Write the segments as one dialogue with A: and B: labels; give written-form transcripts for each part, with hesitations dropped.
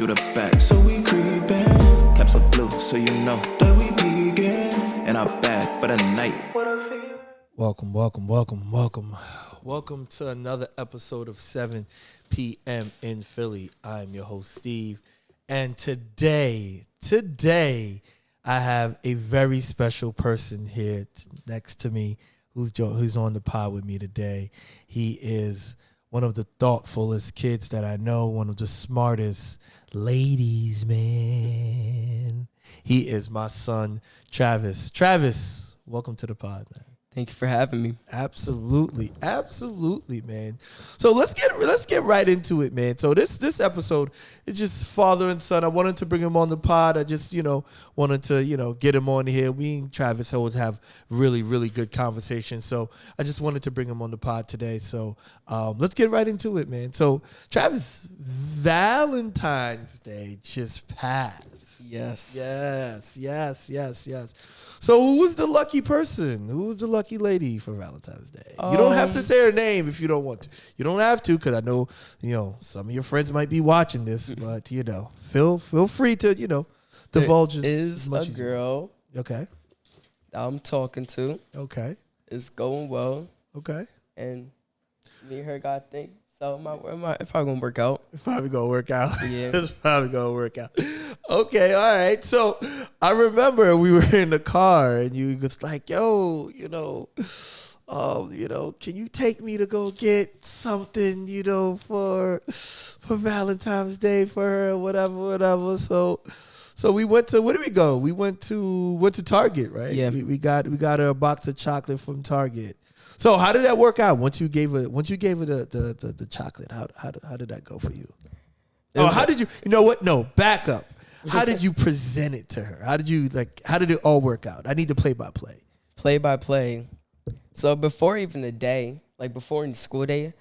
A: through the back. So we creepin', caps are blue, so you know that we begin. In our bag for the night.
B: Welcome to another episode of 7 p.m. in Philly. I'm your host, Steve. And today, I have a very special person here next to me who's on the pod with me today. He is one of the thoughtfulest kids that I know, one of the smartest ladies, man. He is my son, Travis. Travis, welcome to the pod, man.
C: Thank you for having me.
B: Absolutely, man. So let's get right into it, man. So this episode is just father and son. I wanted to bring him on the pod. I just wanted to get him on here. Me and Travis always have really good conversations. So I just wanted to bring him on the pod today. So let's get right into it, man. So Travis, Valentine's Day just passed.
C: Yes.
B: So who was the lucky person? Who was the lucky lady for Valentine's Day? You don't have to say her name if you don't want to. You don't have to, because I know, some of your friends might be watching this, but feel free to, divulge.
C: There is a girl.
B: Okay.
C: That I'm talking to.
B: Okay.
C: It's going well.
B: Okay.
C: And me and her got things. So it's probably gonna work out.
B: It's probably gonna work out.
C: Yeah.
B: It's probably gonna work out. Okay, all right. So I remember we were in the car and you was like, yo, can you take me to go get something, for Valentine's Day for her, whatever. So we went to, where did we go? We went to Target, right?
C: Yeah.
B: We got her a box of chocolate from Target. So how did that work out? Once you gave her the chocolate, how did that go for you? Oh, how did you? You know what? No, back up. How did you present it to her? How did it all work out? I need the play-by-play.
C: Play-by-play. So before even the day, like before the school day,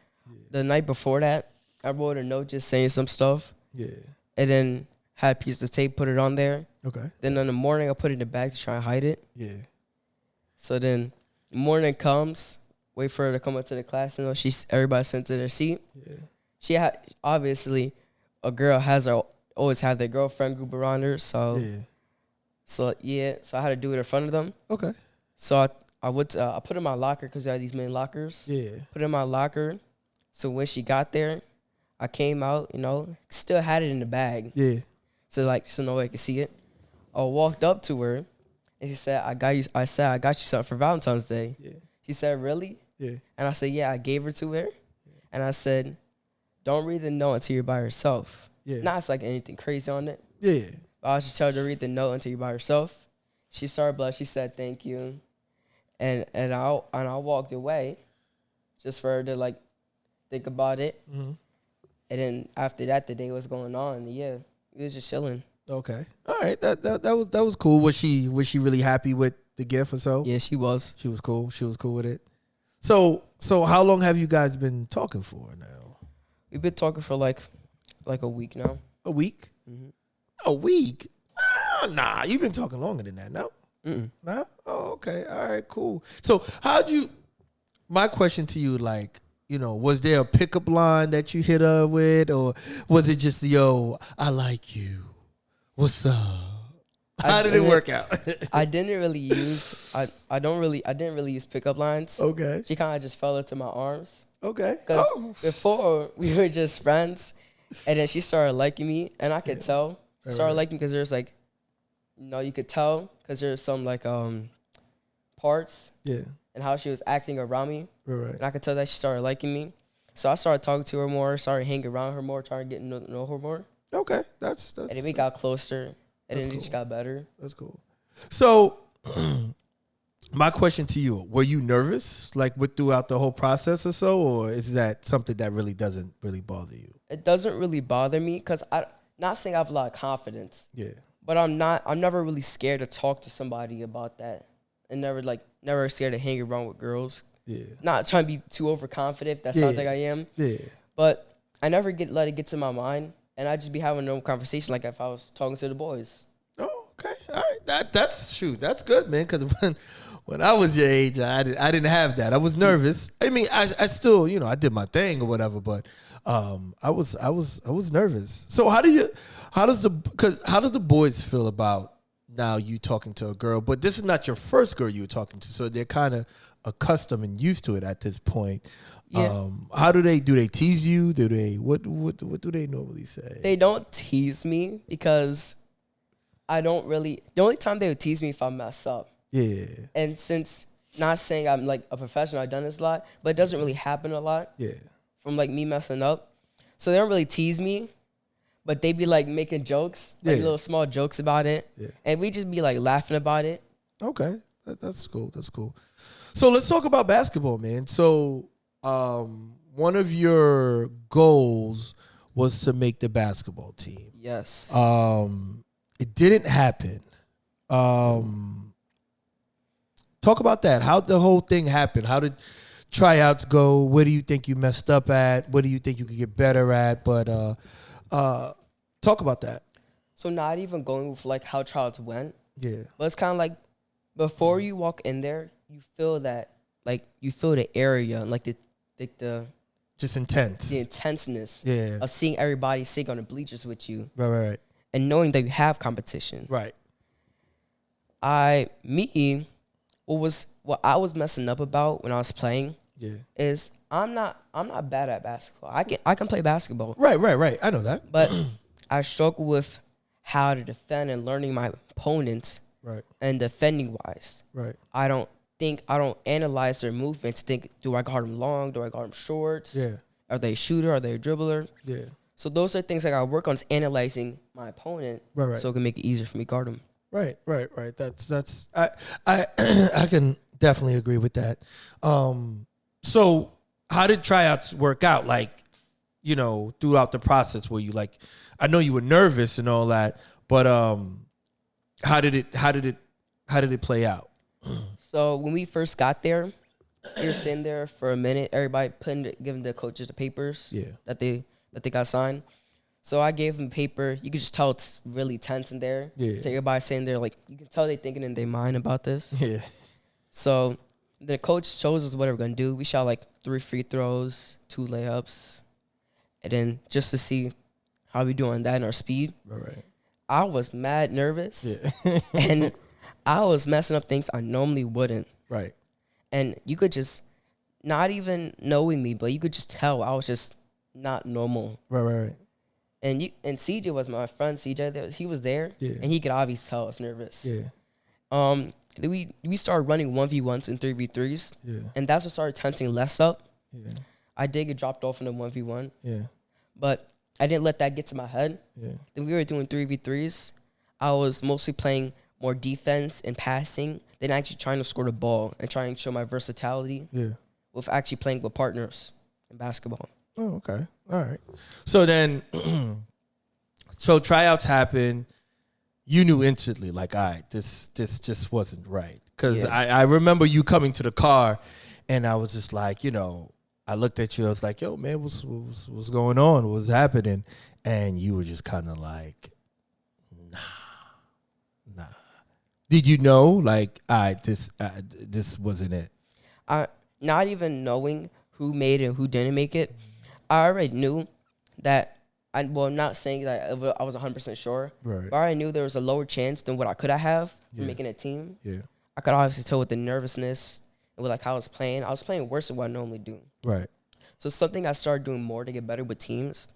C: the night before that, I wrote a note just saying some stuff.
B: Yeah.
C: And then had a piece of tape, put it on there.
B: Okay.
C: Then in the morning, I put it in the bag to try and hide it.
B: Yeah.
C: So then the morning comes, wait for her to come up to the class. Everybody sent to their seat.
B: Yeah.
C: She had, obviously, a girl always have their girlfriend group around her. So I had to do it in front of them.
B: Okay.
C: So I put it in my locker because I had these main lockers.
B: Yeah.
C: Put it in my locker. So when she got there, I came out, still had it in the bag.
B: Yeah.
C: So nobody could see it. I walked up to her and she said, I got you something for Valentine's Day.
B: Yeah.
C: She said, really?
B: Yeah.
C: And I said, yeah, I gave her to her. And I said, don't read the note until you're by yourself.
B: Yeah.
C: Not like anything crazy on it.
B: Yeah.
C: But I was just telling her to read the note until you're by yourself. She started blushing. She said, thank you. And I walked away just for her to think about it.
B: Mm-hmm.
C: And then after that, the day was going on. Yeah, we was just chilling.
B: Okay. All right. That was cool. Was she really happy with the gift or so?
C: Yeah, she was.
B: She was cool. She was cool with it. So how long have you guys been talking for now?
C: We've been talking for like a week now.
B: A week?
C: Mm-hmm.
B: A week? Nah, you've been talking longer than that, no?
C: Mm-mm.
B: No? Oh, okay. All right, cool. So my question to you, was there a pickup line that you hit her with, or was it just, yo, I like you, what's up? How did it work out?
C: I didn't really use pickup lines.
B: Okay.
C: She kind of just fell into my arms.
B: Okay.
C: Because before we were just friends, and then she started liking me, and I could tell. She started liking me because there's you could tell because there's some parts.
B: Yeah.
C: And how she was acting around me.
B: Right.
C: And I could tell that she started liking me. So I started talking to her more, started hanging around her more, trying to get to know her more.
B: Okay. That's
C: and then we got closer, and then
B: cool.
C: it just got better.
B: That's cool. So my question to you, were you nervous throughout the whole process or so, or is that something that really doesn't really bother you?
C: It doesn't really bother me because I'm not saying I have a lot of confidence.
B: Yeah.
C: But I'm never really scared to talk to somebody about that. And never scared to hang around with girls.
B: Yeah.
C: Not trying to be too overconfident. That sounds like I am.
B: Yeah.
C: But I never let it get to my mind. And I just be having a normal conversation like if I was talking to the boys.
B: Oh, okay. All right. That's good, man. Because when I was your age, I didn't have that. I was nervous. I mean, I still, I did my thing or whatever, but I was nervous. So how how does the boys feel about now you talking to a girl? But this is not your first girl you were talking to, so they're kind of accustomed and used to it at this point.
C: Yeah.
B: How do they tease you? Do they what do they normally say?
C: They don't tease me because I don't really. The only time they would tease me if I mess up.
B: Yeah.
C: And since not saying I'm like a professional, I've done this a lot, but it doesn't really happen a lot.
B: Yeah.
C: From like me messing up, so they don't really tease me, but they be like making jokes, like little small jokes about it, and we just be like laughing about it.
B: Okay, that's cool. That's cool. So let's talk about basketball, man. So one of your goals was to make the basketball team.
C: Yes.
B: It didn't happen. Talk about that. How'd the whole thing happen? How did tryouts go? Where do you think you messed up at? What do you think you could get better at? But talk about that.
C: So not even going with like how tryouts went.
B: Yeah.
C: But it's kind of like before you walk in there, you feel that like you feel the area and like the
B: just intense.
C: The intenseness
B: Yeah.
C: of seeing everybody sitting on the bleachers with you.
B: Right.
C: And knowing that you have competition.
B: Right.
C: What I was messing up about when I was playing is I'm not bad at basketball. I can play basketball.
B: Right. I know that.
C: But I struggle with how to defend and learning my opponents.
B: Right.
C: And defending wise.
B: Right.
C: I don't analyze their movements. Think, do I guard them long? Do I guard them short?
B: Yeah.
C: Are they a shooter? Are they a dribbler?
B: Yeah.
C: So those are things I gotta work on, is analyzing my opponent.
B: Right.
C: So it can make it easier for me to guard them.
B: Right. That's I can definitely agree with that. So how did tryouts work out? Like, you know, throughout the process, were you like, I know you were nervous and all that, but how did it play out?
C: So when we first got there, we were sitting there for a minute. Everybody giving the coaches the papers that they got signed. So I gave them paper. You could just tell it's really tense in there.
B: Yeah.
C: So everybody's sitting there like, you can tell they're thinking in their mind about this.
B: Yeah.
C: So the coach shows us what we're going to do. We shot like 3 free throws, 2 layups. And then just to see how we do on that and our speed.
B: Right.
C: I was mad nervous.
B: Yeah.
C: And I was messing up things I normally wouldn't.
B: Right.
C: And you could just, not even knowing me, but you could just tell I was just not normal.
B: Right.
C: And CJ was my friend. CJ, he was there, and he could obviously tell I was nervous.
B: Yeah.
C: We started running 1v1s and 3v3s, and that's what started tensing less up.
B: Yeah.
C: I did get dropped off in the 1v1,
B: Yeah.
C: but I didn't let that get to my head.
B: Yeah.
C: Then we were doing 3v3s. I was mostly playing more defense and passing than actually trying to score the ball and trying to show my versatility with actually playing with partners in basketball.
B: Oh, okay. All right. So then, so tryouts happen. You knew instantly, like, all right, this just wasn't right. Because I remember you coming to the car, and I was just like, you know, I looked at you. I was like, yo, man, what's going on? What's happening? And you were just kind of like, nah. Did you know, like, all right, this wasn't it?
C: Not even knowing who made it and who didn't make it, I already knew that. I'm not saying that I was 100% sure,
B: Right.
C: but I already knew there was a lower chance than what I could have for making a team.
B: Yeah.
C: I could obviously tell with the nervousness and with like how I was playing worse than what I normally do.
B: Right.
C: So something I started doing more to get better with teams.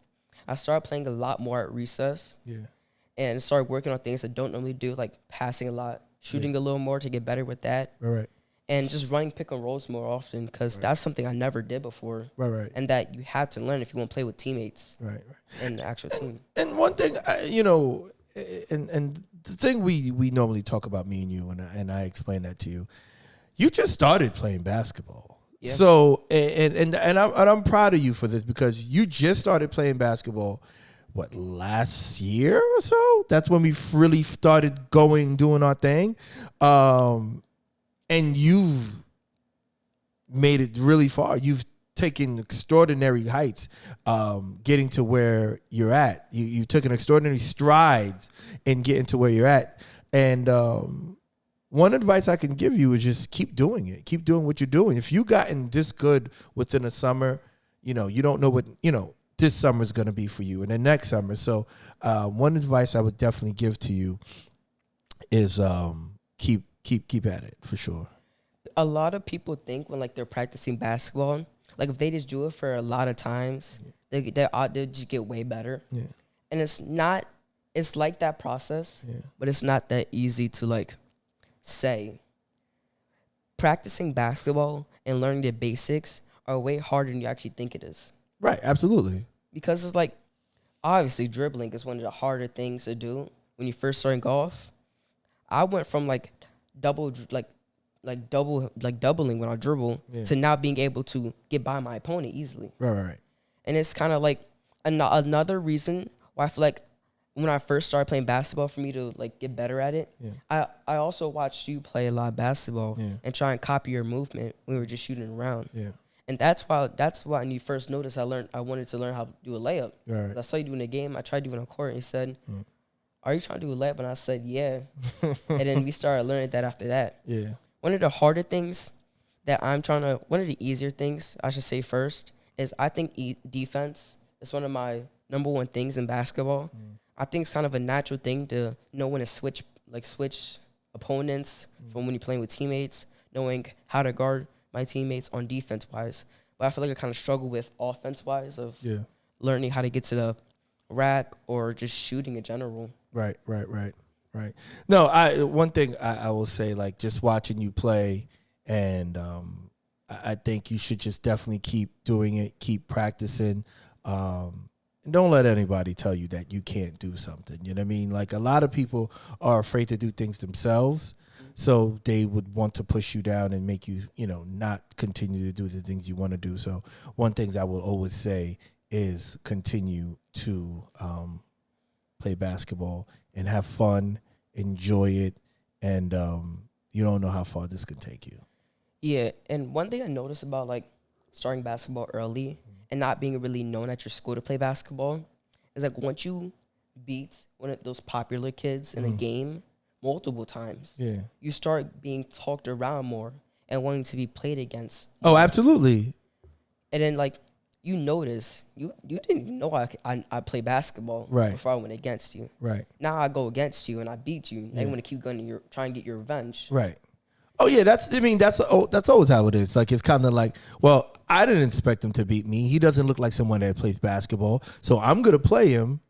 C: I started playing a lot more at recess.
B: Yeah.
C: And started working on things I don't normally do, like passing a lot, shooting a little more to get better with that.
B: Right.
C: And just running pick and rolls more often, because that's something I never did before.
B: Right.
C: And that you have to learn if you want to play with teammates.
B: Right.
C: And the actual team.
B: And one thing, you know, and the thing we normally talk about, me and you, and I explain that to you. You just started playing basketball. Yeah. So and I'm proud of you for this, because you just started playing basketball. What, last year or so? That's when we really started doing our thing. And you've made it really far. You've taken extraordinary heights, getting to where you're at. You took an extraordinary strides in getting to where you're at. And one advice I can give you is just keep doing it. Keep doing what you're doing. If you've gotten this good within a summer, you know, you don't know what, you know, this summer is going to be for you and the next summer. So one advice I would definitely give to you is keep at it for sure.
C: A lot of people think when like they're practicing basketball, like if they just do it for a lot of times, they'll just get way better.
B: Yeah.
C: And it's not. It's like that process, but it's not that easy to like say. Practicing basketball and learning the basics are way harder than you actually think it is.
B: Right, absolutely.
C: Because it's like, obviously dribbling is one of the harder things to do when you first start golf. I went from like doubling when I dribble to now being able to get by my opponent easily.
B: Right.
C: And it's kind of like another reason why I feel like when I first started playing basketball, for me to like get better at it, I also watched you play a lot of basketball and try and copy your movement when we were just shooting around. Yeah. And that's why when you first noticed, I wanted to learn how to do a layup. Right. I saw you doing a game. I tried doing a court and he said, "Are you trying to do a layup?" And I said, "Yeah." And then we started learning that after that. Yeah. One of the harder things one of the easier things I should say first is I think defense is one of my number one things in basketball. I think it's kind of a natural thing to know when to switch opponents from when you're playing with teammates, knowing how to guard my teammates on defense-wise. But I feel like I kind of struggle with offense-wise of learning how to get to the rack or just shooting in general. Right.
B: No, one thing I will say, like, just watching you play, and I think you should just definitely keep doing it, keep practicing. And don't let anybody tell you that you can't do something. You know what I mean? Like, a lot of people are afraid to do things themselves, so they would want to push you down and make you, not continue to do the things you want to do. So one thing I will always say is continue to play basketball and have fun, enjoy it, and you don't know how far this can take you.
C: Yeah, and one thing I noticed about, like, starting basketball early and not being really known at your school to play basketball is, like, once you beat one of those popular kids in a game multiple times, you start being talked around more and wanting to be played against.
B: Oh, absolutely.
C: And then, like, you notice, you didn't even know I play basketball before I went against you. Right. Now I go against you and I beat you. Now you want to keep going to try and get your revenge. Right.
B: Oh, yeah, that's always how it is. Like, it's kind of like, well, I didn't expect him to beat me. He doesn't look like someone that plays basketball, so I'm going to play him,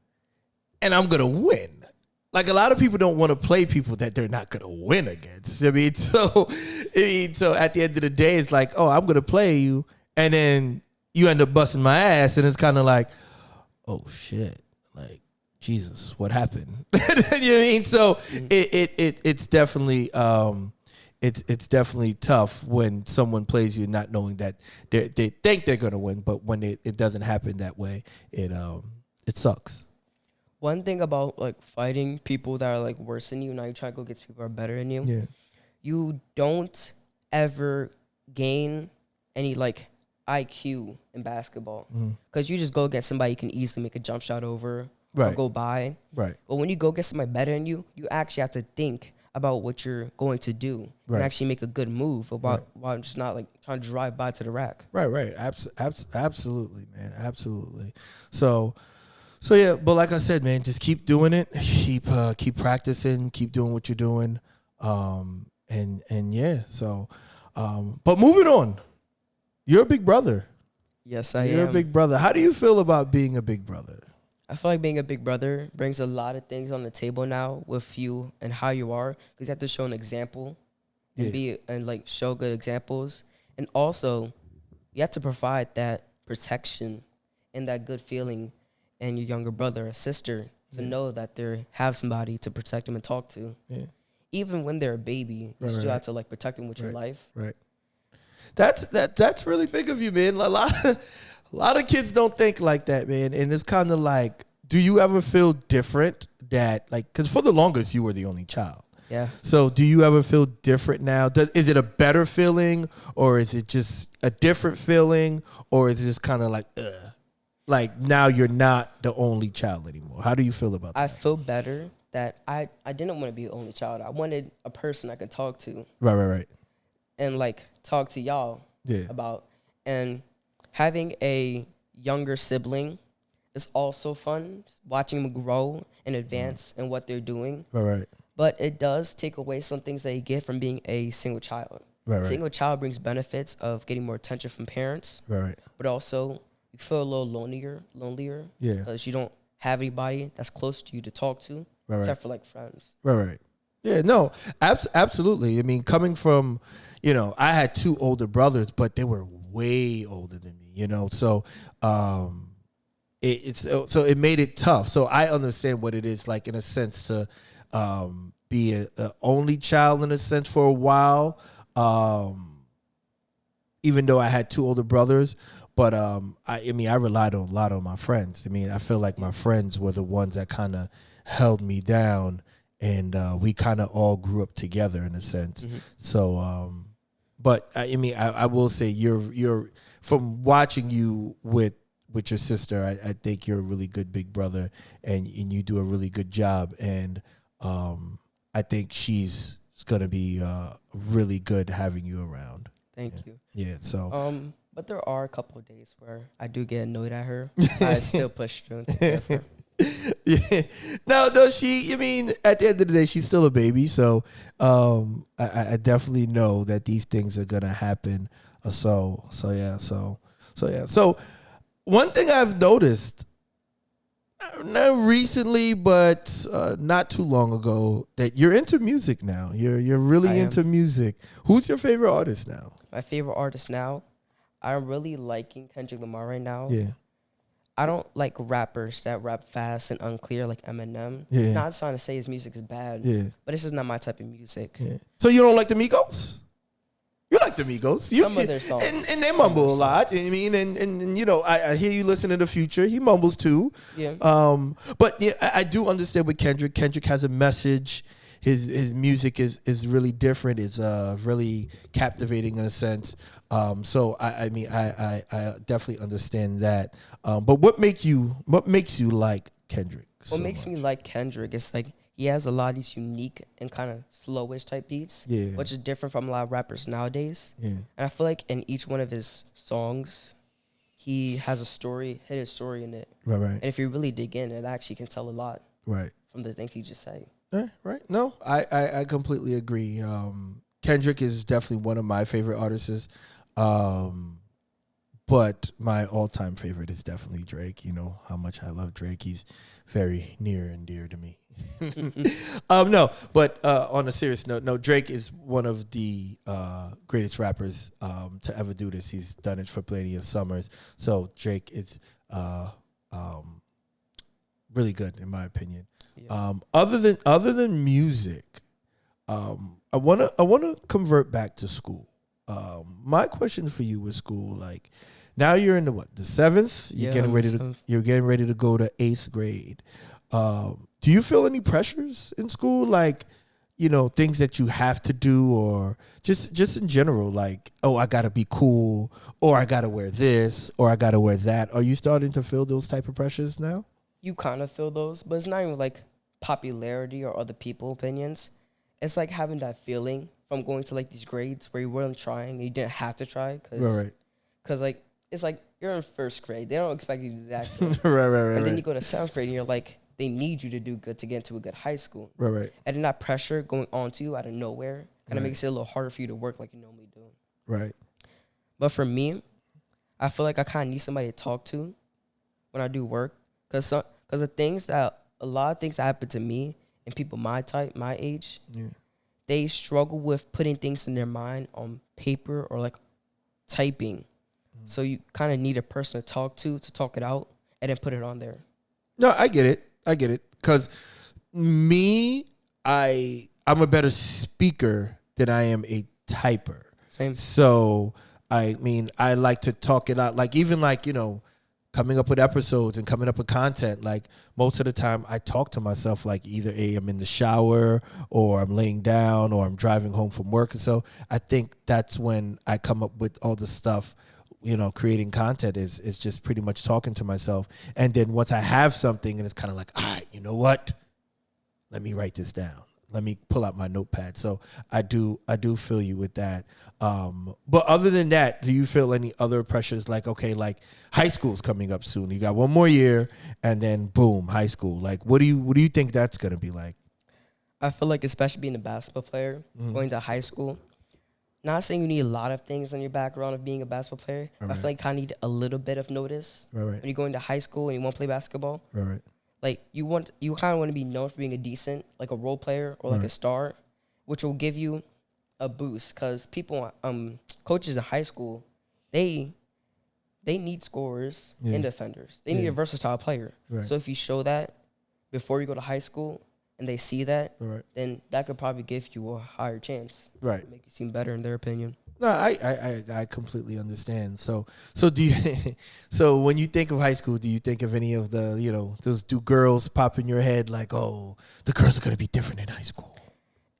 B: and I'm going to win. Like, a lot of people don't want to play people that they're not going to win against. So at the end of the day, it's like, oh, I'm going to play you, and then you end up busting my ass, and it's kind of like, oh, shit, like, Jesus, what happened? You know what I mean? So it's definitely... It's definitely tough when someone plays you not knowing that they think they're gonna win, but when it doesn't happen that way, it sucks.
C: One thing about, like, fighting people that are, like, worse than you, now you try to go against people that are better than you. Yeah. You don't ever gain any, like, IQ in basketball because you just go against somebody you can easily make a jump shot over or go by. Right. But when you go against somebody better than you, you actually have to think about what you're going to do and actually make a good move while just not, like, trying to drive by to the rack. Right.
B: Absolutely, man. Absolutely. So yeah, but like I said, man, just keep doing it. Keep practicing. Keep doing what you're doing. And yeah. So, but moving on, you're a big brother.
C: Yes, I am.
B: You're a big brother. How do you feel about being a big brother?
C: I feel like being a big brother brings a lot of things on the table now with you and how you are, because you have to show an example and show good examples. And also, you have to provide that protection and that good feeling in your younger brother or sister to know that they have somebody to protect them and talk to. Yeah. Even when they're a baby, you still have to, like, protect them with your life. Right.
B: That's really big of you, man. A lot of kids don't think like that, man. And it's kind of like, do you ever feel different that, like, because for the longest you were the only child. Yeah. So do you ever feel different now? Is it a better feeling, or is it just a different feeling, or is it just kind of like, like, now you're not the only child anymore? How do you feel about that?
C: I feel better that I didn't want to be the only child. I wanted a person I could talk to.
B: Right.
C: And, like, talk to y'all about. And having a younger sibling it's also fun watching them grow and advance in what they're doing.
B: Right.
C: But it does take away some things that you get from being a single child.
B: Right.
C: Single child brings benefits of getting more attention from parents.
B: Right.
C: But also you feel a little lonelier.
B: Yeah.
C: Because you don't have anybody that's close to you to talk to, except for like friends.
B: Right. Yeah, no, absolutely. I mean, coming from, I had 2 older brothers, but they were way older than me, so it made it tough. So I understand what it is like in a sense to be a only child in a sense for a while, even though I had 2 older brothers. But I relied a lot on my friends. I mean, I feel like my friends were the ones that kind of held me down, and we kind of all grew up together in a sense. Mm-hmm. So, but I will say you're from watching you with your sister. I think you're a really good big brother, and you do a really good job. And I think she's gonna be really good having you around.
C: Thank you.
B: Yeah. So.
C: But there are a couple of days where I do get annoyed at her. I still push through and take care of her.
B: Yeah. No, at the end of the day, she's still a baby. So I definitely know that these things are going to happen. So one thing I've noticed, not recently, but not too long ago, that you're into music now. You're really into music. Who's your favorite artist now?
C: My favorite artist now? I'm really liking Kendrick Lamar right now.
B: Yeah.
C: I don't like rappers that rap fast and unclear like Eminem.
B: Yeah.
C: Not trying to say his music is bad.
B: Yeah.
C: But this is not my type of music.
B: Yeah. So you don't like the Migos? You like the Migos.
C: Some of their songs.
B: And they mumble a lot. I mean, and I hear you listen to The Future. He mumbles too.
C: Yeah.
B: But yeah, I do understand with Kendrick. Kendrick has a message. His music is really different. It's really captivating in a sense. So I definitely understand that. But what makes you like Kendrick?
C: What makes me like Kendrick is like he has a lot of these unique and kind of slowish type beats, which is different from a lot of rappers nowadays. Yeah. And I feel like in each one of his songs, he has a story, hidden story in it.
B: Right.
C: And if you really dig in, it actually can tell a lot.
B: Right.
C: From the things he just say.
B: Right. No, I completely agree. Kendrick is definitely one of my favorite artists. But my all-time favorite is definitely Drake. You know how much I love Drake. He's very near and dear to me. No, but on a serious note, no, Drake is one of the greatest rappers to ever do this. He's done it for plenty of summers. So Drake is really good in my opinion. Yeah. Other than music, I wanna convert back to school. My question for you with school, like now you're in the 7th? You're getting ready to go to 8th grade. Do you feel any pressures in school, like things that you have to do, or just in general, like, oh, I gotta be cool, or I gotta wear this, or I gotta wear that? Are you starting to feel those type of pressures now?
C: You kind of feel those, but it's not even like popularity or other people opinions. It's like having that feeling from going to like these grades where you weren't trying and you didn't have to try because like it's like you're in 1st grade, they don't expect you to do that
B: right.
C: And then you go to 7th grade and you're like, they need you to do good to get into a good high school,
B: right.
C: And then that pressure going on to you out of nowhere kind of makes it a little harder for you to work like you normally do,
B: right?
C: But for me, I feel like I kind of need somebody to talk to when I do work, because a lot of things that happen to me and people my age, they struggle with putting things in their mind on paper or like typing. So you kind of need a person to talk it out and then put it on there.
B: No, I get it. Because me, I'm a better speaker than I am a typer.
C: Same.
B: So, I mean, I like to talk it out. Like, even like, coming up with episodes and coming up with content, like most of the time I talk to myself, like either I'm in the shower or I'm laying down or I'm driving home from work. And so I think that's when I come up with all the stuff, creating content is just pretty much talking to myself. And then once I have something and it's kind of like, all right, you know what? Let me write this down. let me pull out my notepad. So I do feel you with that. But other than that, do you feel any other pressures? Like, okay, like high school's coming up soon. You got one more year, and then boom, high school. Like, what do you think that's gonna be like?
C: I feel like, especially being a basketball player, going to high school, not saying you need a lot of things on your background of being a basketball player. Right. I feel like you kind of need a little bit of notice.
B: Right.
C: When you go into high school and you want to play basketball.
B: Right.
C: Like, you kind of want to be known for being a decent, like a role player or like a star, which will give you a boost. Because people, coaches in high school, they need scorers and defenders. They need a versatile player. Right. So if you show that before you go to high school, and they see that, then that could probably give you a higher chance. Right. Make you seem better in their opinion.
B: No, I completely understand. So do you so when you think of high school, do you think of any of the, do girls pop in your head like, oh, the girls are gonna be different in high school?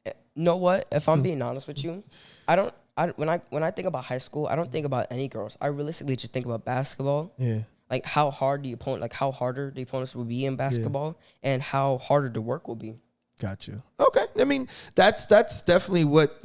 C: You know what? If I'm being honest with you, when I think about high school, I don't think about any girls. I realistically just think about basketball. Yeah. Like how harder the opponents will be in basketball, and how harder the work will be.
B: Got you. Okay. I mean, that's definitely what,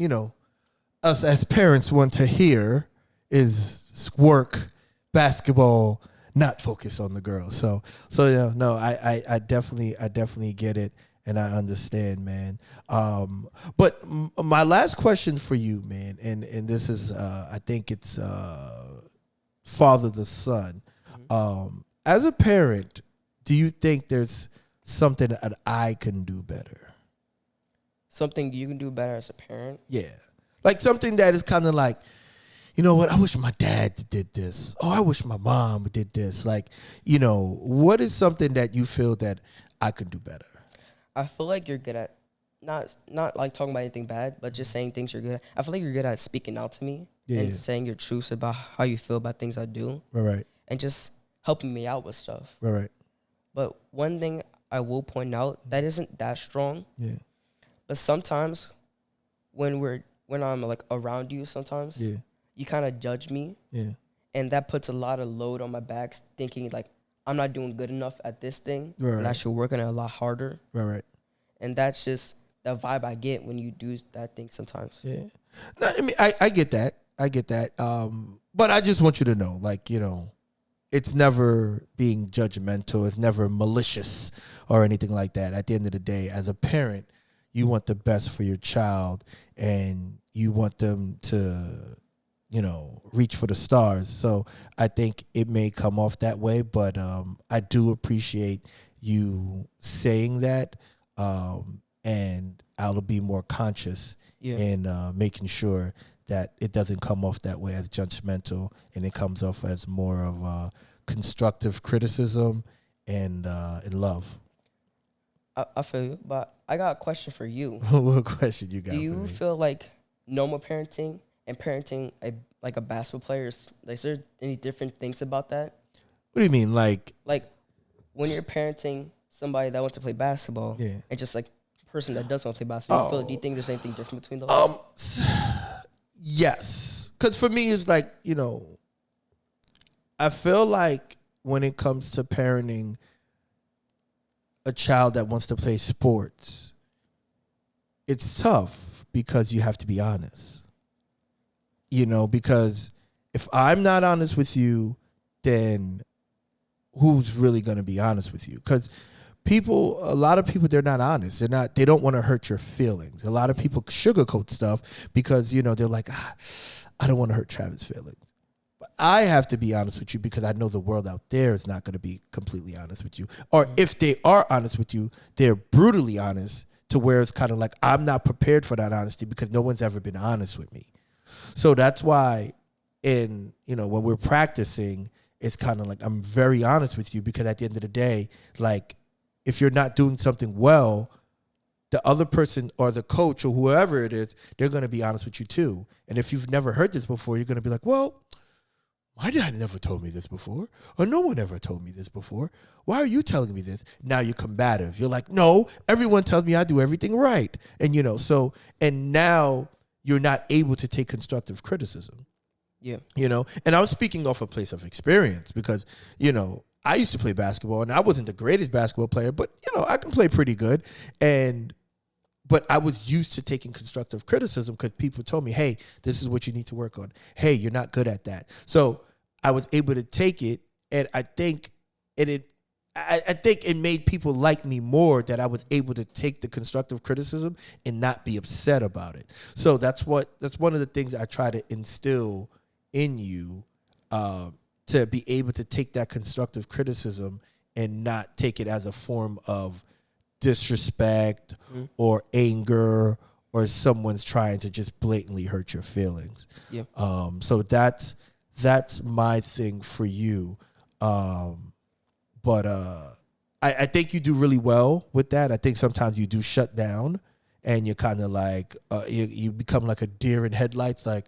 B: us as parents want to hear is work, basketball, not focus on the girls. So yeah, no, I definitely get it, and I understand, man. But my last question for you, man, and this is I think it's father to son. As a parent, do you think there's something that I can do better?
C: Something you can do better as a parent?
B: Yeah. Like something that is kind of like, you know what, I wish my dad did this. Oh, I wish my mom did this. Like, what is something that you feel that I could do better?
C: I feel like you're good at, not like talking about anything bad, but just saying things you're good at. I feel like you're good at speaking out to me and saying your truths about how you feel about things I do. Right. And just helping me out with stuff. Right. But one thing I will point out that isn't that strong. Yeah. But sometimes when I'm like around you, sometimes you kind of judge me. Yeah. And that puts a lot of load on my back, thinking like I'm not doing good enough at this thing, and I should work on it a lot harder. Right. And that's just the vibe I get when you do that thing sometimes. Yeah.
B: No, I mean, I get that. But I just want you to know, like, it's never being judgmental. It's never malicious or anything like that. At the end of the day, as a parent, you want the best for your child, and you want them to, reach for the stars. So I think it may come off that way, but I do appreciate you saying that, and I'll be more conscious in making sure that it doesn't come off that way as judgmental, and it comes off as more of constructive criticism and love.
C: I feel you, but I got a question for you.
B: What question you got?
C: Do you feel like normal parenting and parenting like a basketball player, is there any different things about that?
B: What do you mean, like
C: when you're parenting somebody that wants to play basketball, and just like a person that doesn't want to play basketball? Do you think there's anything different between those?
B: Yes, because for me, it's like, I feel like when it comes to parenting a child that wants to play sports, it's tough because you have to be honest. Because if I'm not honest with you, then who's really going to be honest with you? Because a lot of people, they're not honest. They don't want to hurt your feelings. A lot of people sugarcoat stuff because, they're like, I don't want to hurt Travis' feelings. But I have to be honest with you because I know the world out there is not going to be completely honest with you. Or if they are honest with you, they're brutally honest, to where it's kind of like, I'm not prepared for that honesty because no one's ever been honest with me. So that's why when we're practicing, it's kind of like, I'm very honest with you, because at the end of the day, like, if you're not doing something well, the other person or the coach or whoever it is, they're going to be honest with you too. And if you've never heard this before, you're going to be like, well, my dad never told me this before, or no one ever told me this before. Why are you telling me this? Now you're combative. You're like, no, everyone tells me I do everything right. And, and now you're not able to take constructive criticism. Yeah. And I was speaking off a place of experience because, I used to play basketball, and I wasn't the greatest basketball player, but, I can play pretty good. but I was used to taking constructive criticism because people told me, hey, this is what you need to work on. Hey, you're not good at that. So I was able to take it, and I think I think it made people like me more that I was able to take the constructive criticism and not be upset about it. So that's one of the things I try to instill in you, to be able to take that constructive criticism and not take it as a form of disrespect or anger, or someone's trying to just blatantly hurt your feelings.
C: Yeah.
B: So that's my thing for you. But I think you do really well with that. I think sometimes you do shut down, and you're kind of like, you become like a deer in headlights, like,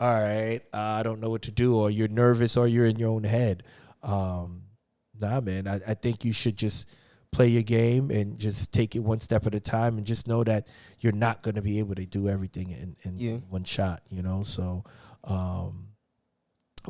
B: all right, I don't know what to do, or you're nervous, or you're in your own head. Nah, man, I think you should just play your game and just take it one step at a time, and just know that you're not going to be able to do everything in one shot, you know? So,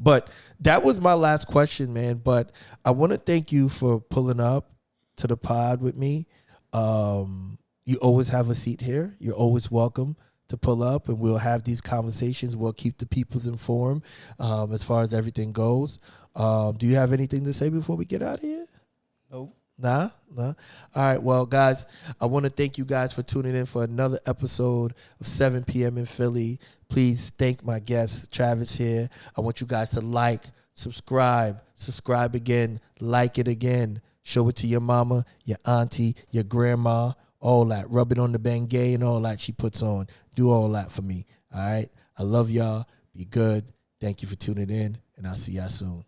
B: but that was my last question, man. But I want to thank you for pulling up to the pod with me. You always have a seat here. You're always welcome to pull up, and we'll have these conversations. We'll keep the people informed as far as everything goes. Do you have anything to say before we get out of here?
C: Nope.
B: Nah. All right. Well, guys, I want to thank you guys for tuning in for another episode of 7 p.m. in Philly. Please thank my guest, Travis, here. I want you guys to like, subscribe again, like it again. Show it to your mama, your auntie, your grandma, all that. Rub it on the Bengay and all that she puts on. Do all that for me. All right. I love y'all. Be good. Thank you for tuning in, and I'll see y'all soon.